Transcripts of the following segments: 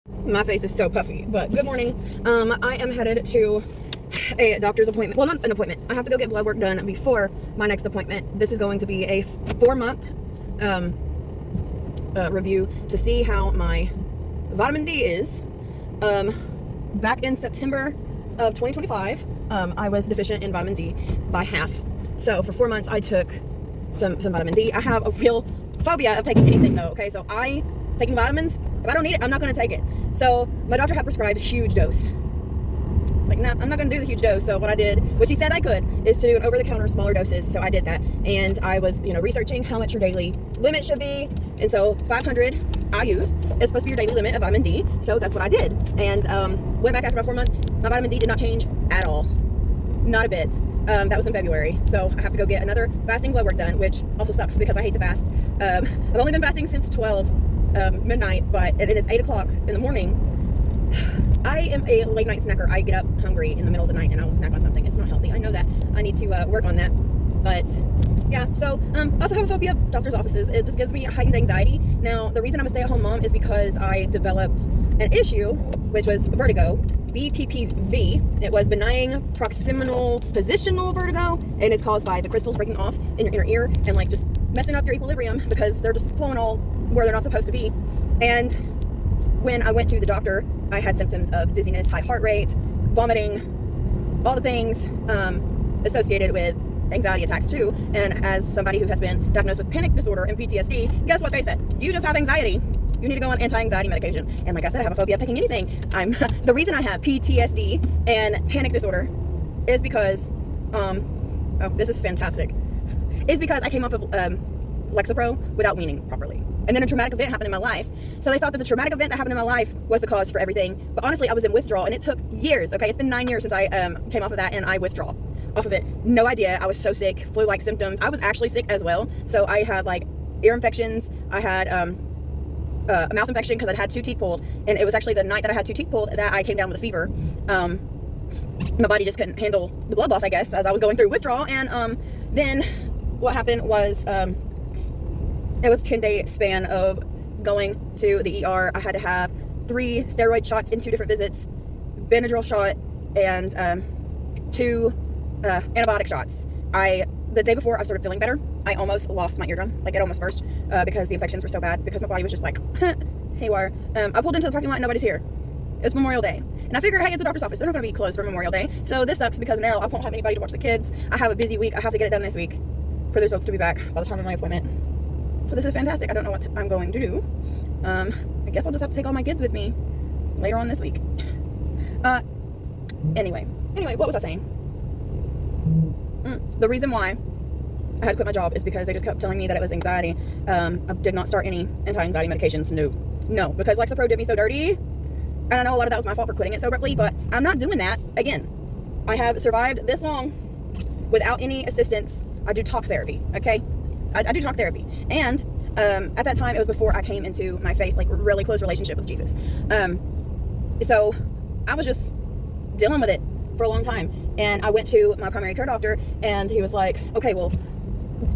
My face is so puffy, but good morning. I am headed to a doctor's appointment. Well, not an appointment. I have to go get blood work done before my next appointment. This is going to be a 4-month review to see how my vitamin D is. Back in September of 2025, I was deficient in vitamin D by half. So for 4 months, I took some vitamin D. I have a real phobia of taking anything though, okay? So taking vitamins, if I don't need it, I'm not gonna take it. So my doctor had prescribed a huge dose. It's like, nah, I'm not gonna do the huge dose. So what I did, which he said I could, is to do an over-the-counter smaller doses. So I did that. And I was, researching how much your daily limit should be. And so 500 IUs is supposed to be your daily limit of vitamin D. So that's what I did. And went back after about 4 months. My vitamin D did not change at all. Not a bit. That was in February. So I have to go get another fasting blood work done, which also sucks because I hate to fast. I've only been fasting since 12 midnight, but it is 8 o'clock in the morning. I am a late night snacker. I get up hungry in the middle of the night and I will snack on something. It's not healthy. I know that. I need to work on that. But yeah, so also have a phobia of doctor's offices. It just gives me heightened anxiety. Now, the reason I'm a stay-at-home mom is because I developed an issue, which was vertigo, BPPV. It was benign proximal positional vertigo, and it's caused by the crystals breaking off in your inner ear and like just messing up your equilibrium because they're just flowing all where they're not supposed to be. And when I went to the doctor, I had symptoms of dizziness, high heart rate, vomiting, all the things associated with anxiety attacks too. And as somebody who has been diagnosed with panic disorder and PTSD, guess what they said? You just have anxiety. You need to go on anti-anxiety medication. And like I said, I have a phobia of taking anything. The reason I have PTSD and panic disorder is because, oh, this is fantastic, is because I came off of Lexapro without weaning properly. And then a traumatic event happened in my life. So they thought that the traumatic event that happened in my life was the cause for everything. But honestly, I was in withdrawal and it took years, okay? It's been 9 years since I came off of that and I withdraw off of it. No idea. I was so sick, flu-like symptoms. I was actually sick as well. So I had like ear infections. I had a mouth infection because I'd had 2 teeth pulled. And it was actually the night that I had 2 teeth pulled that I came down with a fever. My body just couldn't handle the blood loss, I guess, as I was going through withdrawal. And then what happened was it was a 10-day span of going to the ER. I had to have 3 steroid shots in 2 different visits, Benadryl shot, and 2 antibiotic shots. The day before I started feeling better, I almost lost my eardrum. Like it almost burst because the infections were so bad because my body was just like, haywire. I pulled into the parking lot and nobody's here. It was Memorial Day. And I figured, hey, it's a doctor's office. They're not going to be closed for Memorial Day. So this sucks because now I won't have anybody to watch the kids. I have a busy week. I have to get it done this week for the results to be back by the time of my appointment. So this is fantastic. I don't know what I'm going to do. I guess I'll just have to take all my kids with me later on this week. Anyway, what was I saying? The reason why I had to quit my job is because they just kept telling me that it was anxiety. I did not start any anti-anxiety medications. No, because Lexapro did me so dirty. And I know a lot of that was my fault for quitting it so abruptly, but I'm not doing that again. I have survived this long without any assistance. I do talk therapy, okay? I do talk therapy. And at that time, it was before I came into my faith, like really close relationship with Jesus. So I was just dealing with it for a long time. And I went to my primary care doctor and he was like, okay, well,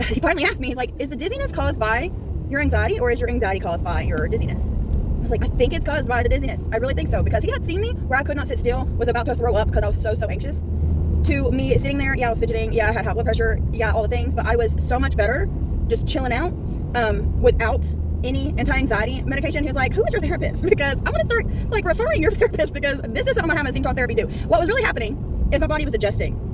he finally asked me, he's like, is the dizziness caused by your anxiety or is your anxiety caused by your dizziness? I was like, I think it's caused by the dizziness. I really think so, because he had seen me where I could not sit still, was about to throw up because I was so anxious. To me sitting there, yeah, I was fidgeting, yeah, I had high blood pressure, yeah, all the things, but I was so much better just chilling out without any anti-anxiety medication. He was like, who is your therapist? Because I'm going to start like referring your therapist because this is something I haven't seen talk therapy do. What was really happening is my body was adjusting.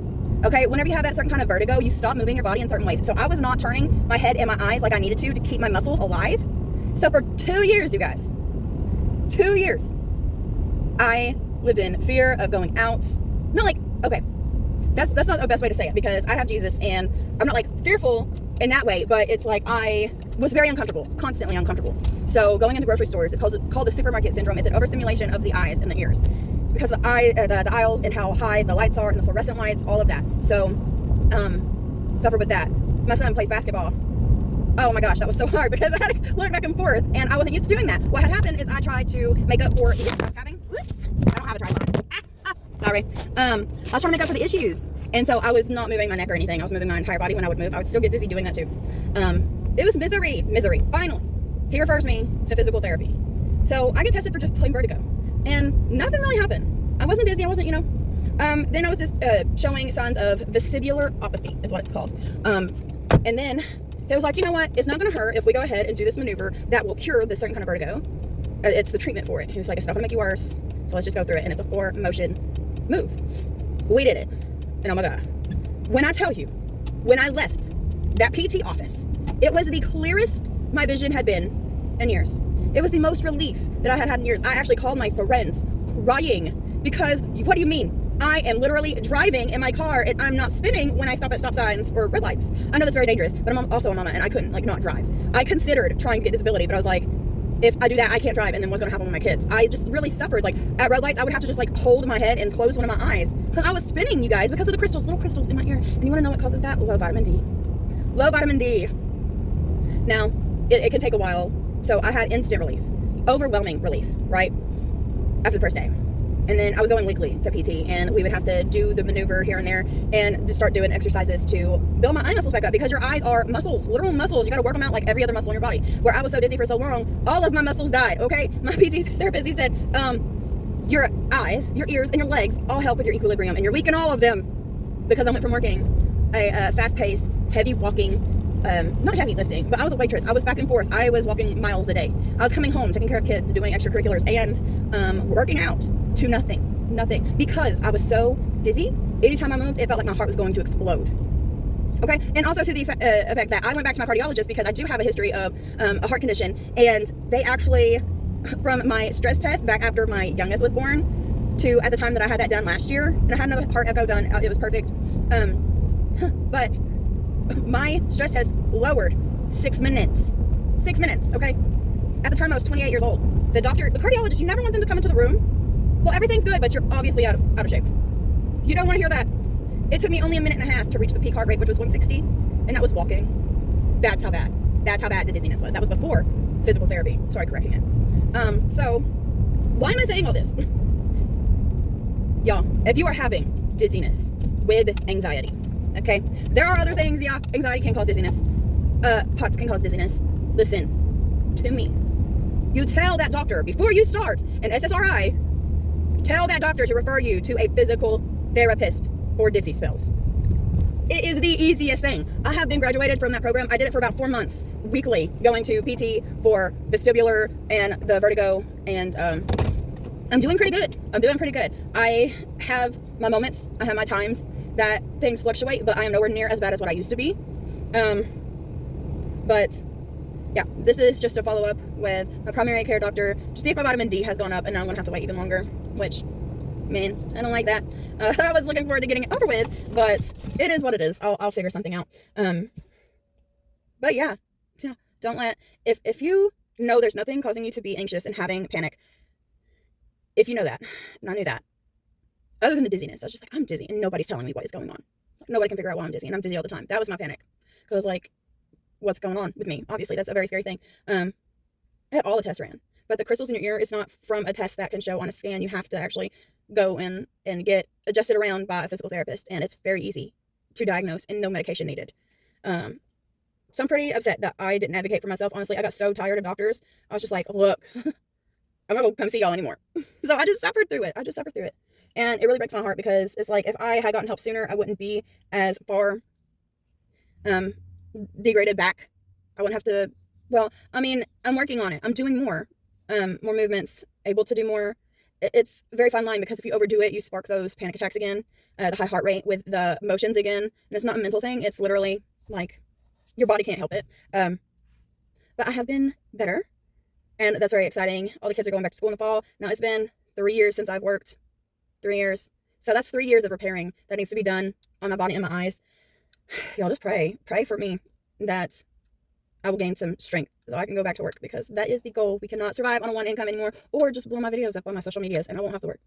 Okay, whenever you have that certain kind of vertigo, you stop moving your body in certain ways. So I was not turning my head and my eyes like I needed to keep my muscles alive. So for 2 years, you guys, 2 years, I lived in fear of going out. Not like, okay, that's not the best way to say it because I have Jesus and I'm not like fearful in that way, but it's like I was very uncomfortable, constantly uncomfortable. So going into grocery stores, it's called the supermarket syndrome. It's an overstimulation of the eyes and the ears. It's because the aisles and how high the lights are and the fluorescent lights, all of that. So suffer with that. My son plays basketball. Oh my gosh, that was so hard because I had to look back and forth and I wasn't used to doing that. What had happened is I tried to make up for the issues I was having. Whoops, I don't have a tripod. Sorry. I was trying to make up for the issues. And so I was not moving my neck or anything. I was moving my entire body. When I would move, I would still get dizzy doing that too. It was misery. Finally, he refers me to physical therapy. So I get tested for just plain vertigo, and nothing really happened. I wasn't dizzy. I wasn't, then I was just showing signs of vestibuloropathy is what it's called. And then it was like, you know what? It's not going to hurt if we go ahead and do this maneuver that will cure this certain kind of vertigo. It's the treatment for it. He was like, it's not going to make you worse. So let's just go through it. And it's a 4-motion move. We did it. And oh my God. When I tell you, when I left that PT office, it was the clearest my vision had been in years. It was the most relief that I had had in years. I actually called my friends crying because, what do you mean? I am literally driving in my car and I'm not spinning when I stop at stop signs or red lights. I know that's very dangerous, but I'm also a mama and I couldn't not drive. I considered trying to get disability, but I was like, if I do that, I can't drive, and then what's going to happen with my kids? I just really suffered. Like at red lights, I would have to just hold my head and close one of my eyes because I was spinning, you guys, because of the crystals, little crystals in my ear. And you want to know what causes that? Low vitamin D. Low vitamin D. Now, it can take a while. So I had instant relief, overwhelming relief, right? After the first day. And then I was going weekly to PT, and we would have to do the maneuver here and there and just start doing exercises to build my eye muscles back up, because your eyes are muscles, literal muscles. You got to work them out like every other muscle in your body. Where I was so dizzy for so long, all of my muscles died, okay? My PT therapist, he said, your eyes, your ears, and your legs all help with your equilibrium, and you're weak in all of them, because I went from working a fast-paced, heavy walking, not heavy lifting, but I was a waitress. I was back and forth. I was walking miles a day. I was coming home, taking care of kids, doing extracurriculars, and working out to nothing, because I was so dizzy. Anytime I moved, it felt like my heart was going to explode. Okay, and also to the effect that I went back to my cardiologist because I do have a history of a heart condition, and they actually, from my stress test back after my youngest was born to at the time that I had that done last year, and I had another heart echo done, it was perfect, but my stress test lowered 6 minutes, okay? At the time I was 28 years old. The cardiologist, you never want them to come into the room. Well, everything's good, but you're obviously out of shape. You don't want to hear that. It took me only a minute and a half to reach the peak heart rate, which was 160, and that was walking. That's how bad the dizziness was. That was before physical therapy. Sorry, correcting it. So why am I saying all this? Y'all, if you are having dizziness with anxiety, okay, there are other things. Yeah, anxiety can cause dizziness. POTS can cause dizziness. Listen to me. You tell that doctor before you start an SSRI, tell that doctor to refer you to a physical therapist for dizzy spells. It is the easiest thing. I have been graduated from that program. I did it for about 4 months, weekly, going to PT for vestibular and the vertigo, and I'm doing pretty good. I have my moments, I have my times that things fluctuate, but I am nowhere near as bad as what I used to be. But yeah, this is just a follow-up with my primary care doctor to see if my vitamin D has gone up, and now I'm going to have to wait even longer, which, man, I don't like that. I was looking forward to getting it over with, but it is what it is. I'll figure something out. But yeah, don't let, if you know there's nothing causing you to be anxious and having panic, if you know that, and I knew that, other than the dizziness, I was just like, I'm dizzy, and nobody's telling me what is going on. Nobody can figure out why I'm dizzy, and I'm dizzy all the time. That was my panic. Because, what's going on with me? Obviously, that's a very scary thing. I had all the tests ran. But the crystals in your ear is not from a test that can show on a scan. You have to actually go and get adjusted around by a physical therapist, and it's very easy to diagnose and no medication needed. So I'm pretty upset that I didn't advocate for myself. Honestly, I got so tired of doctors. I was just like, look, I'm not going to come see y'all anymore. So I just suffered through it. And it really breaks my heart, because it's like, if I had gotten help sooner, I wouldn't be as far degraded back. I wouldn't have to, I'm working on it. I'm doing more movements, able to do more. It's a very fine line, because if you overdo it, you spark those panic attacks again, the high heart rate with the motions again. And it's not a mental thing. It's literally like your body can't help it. But I have been better, and that's very exciting. All the kids are going back to school in the fall. Now, it's been 3 years since I've worked. 3 years. So that's 3 years of repairing that needs to be done on my body and my eyes. Y'all just pray for me that I will gain some strength so I can go back to work, because that is the goal. We cannot survive on a one income anymore, or just blow my videos up on my social medias and I won't have to work.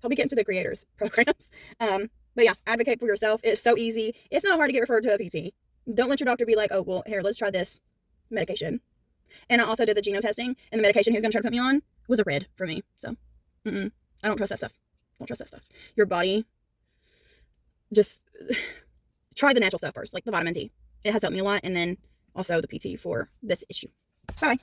I'll be getting to the creators programs. But yeah, advocate for yourself. It's so easy. It's not hard to get referred to a PT. Don't let your doctor be like, oh, well, here, let's try this medication. And I also did the geno testing, and the medication he was going to try to put me on was a red for me. So, I don't trust that stuff. Your body, just try the natural stuff first, like the vitamin D. It has helped me a lot. And then also the PT for this issue. Bye.